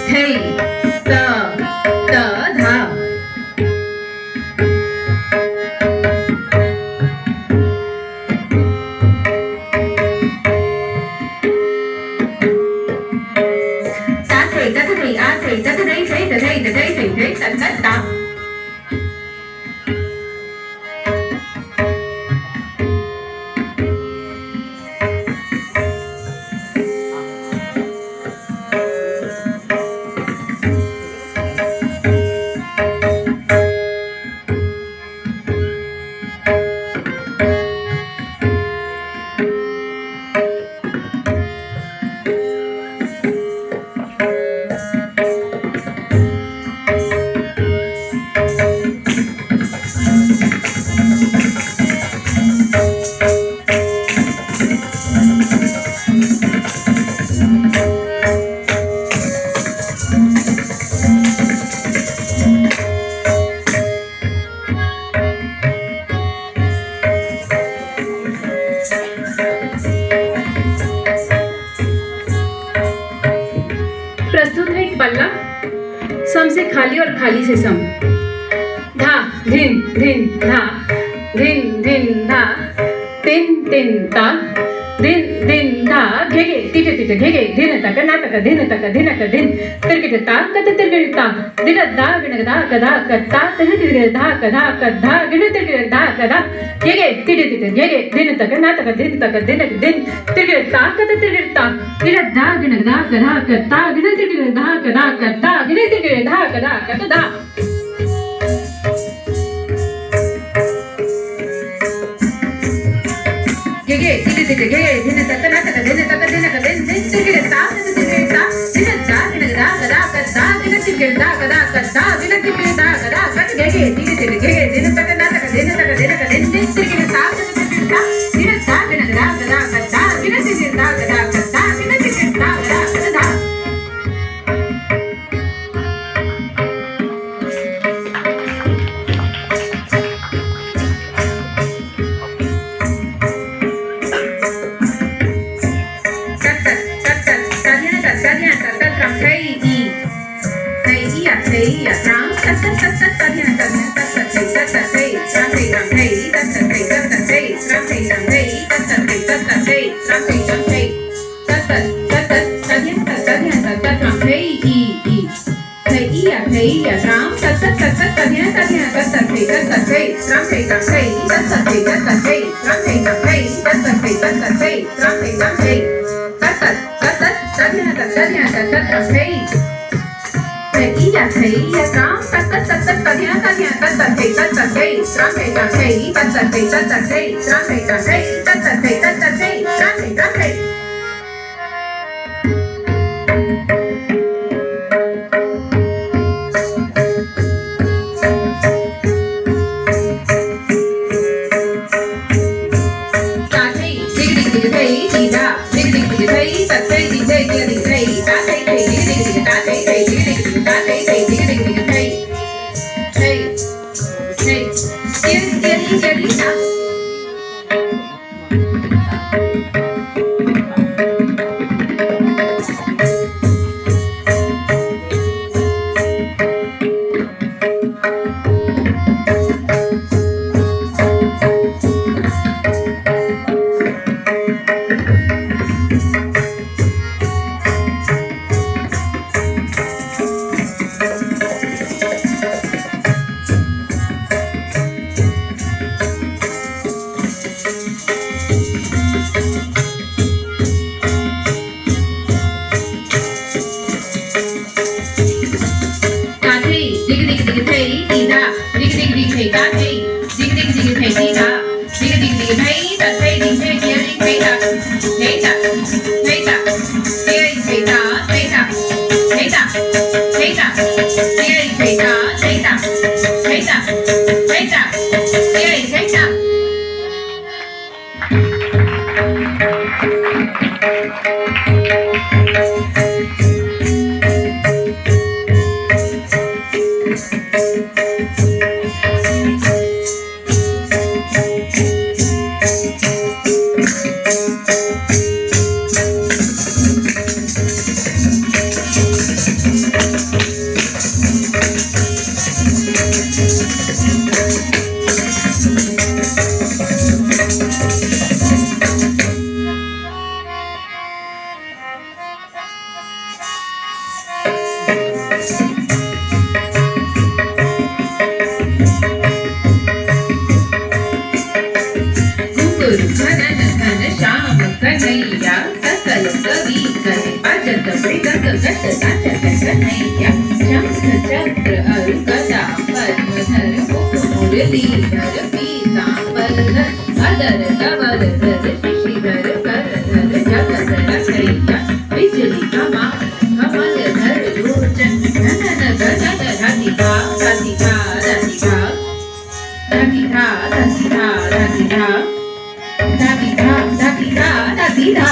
thei ta ta dha प्रस्तुत है एक पल्ला सम से खाली और खाली से सम। धा धिन धिन धा धिन धिन धा तिन तिन ता दिन दिन धा घेगे तिटे तिटे घेगे धिन तक ना तक धिन दिन तिरकिट ता कत तिरकिट ता दिल दा गिण दा कदा कत्ता तन तिरकिट धा कदा कद्धा गिण तिरकिट धा कदा घेगे तिटे तिटे घेगे धिन तक ना तक दिन तिरकिट ता कत तिरकिट ता दिल दा गिण दा कदा कत्ता गिण तिरकिट धा कदा कत्ता गिण तिरकिट धा कदा कत्ता घेगे तिटे तिटे घेगे धिन तक ना तक दिन तिरकिट ता कत तिरकिट ता दिल दा गिण दा कदा कत्ता गिण तिरकिट धा कदा कत्ता गिण तिरकिट धा कदा कत घेगे तिटे तिटे घेगे धिन तक ना तक दिन तिरकिट ता कत तिरकिट ता दिल दा गिण दा कदा कत्ता गिण तिरकिट धा कदा कत्ता गिण तिरकिट धा कदा कत्ता कन्हैया सकल कवी कहे भजत मृदंग गट नाचत कन्हैया शंख चक्र अरु गदा पद्मधर मुख मुरलीधर पीतांबर अदर कवर धर शिशिधर करधर जगधर कैया बिजली कमान कमल धर लोचन धनन गगन धतिका धतिका धतिका धतिका धतिका धतिका धतिका धतिका धतिका